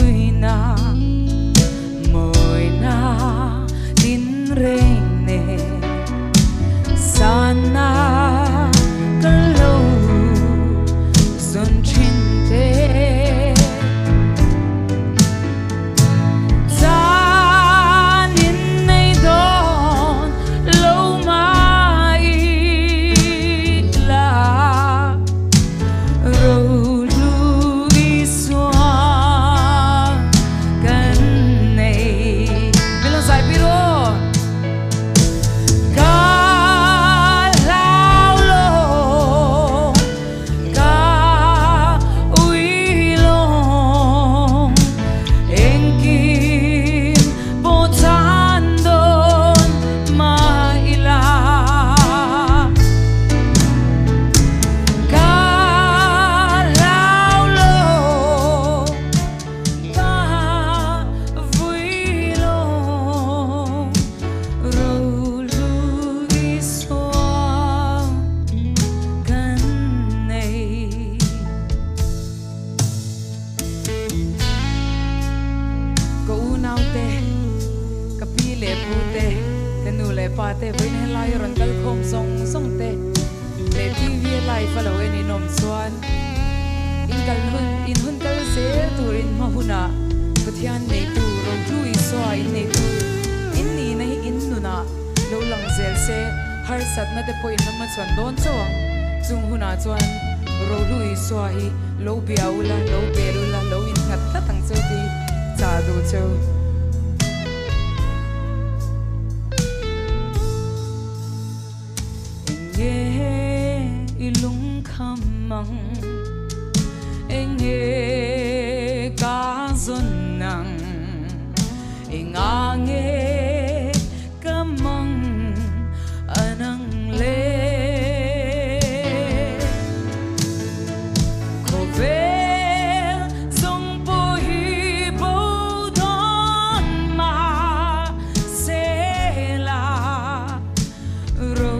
lui na mồi na tin reng ne sana kalau sun chinte pate với nên lai ron kal khom song song te le tv lai follow any nom swan in hun kal se turin ma huna pathian nei tu ro lui so in nei tu in ni nei in nuna lo lang zel se har sat na te point na ma chon don chawang chung huna chuan ro lui so hi lo biaula lo berula lo in khat ta tang chau ti cha du chau ilung khamang enge ka zon nang ingange kamang anang le kove song po hi bo don ma se la ro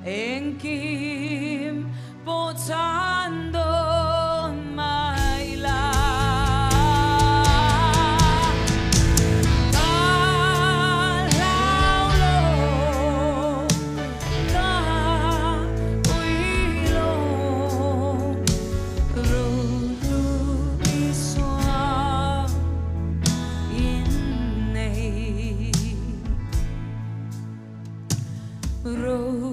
Engkim potando maila kalaulo ka uilo rulu iswa innei ro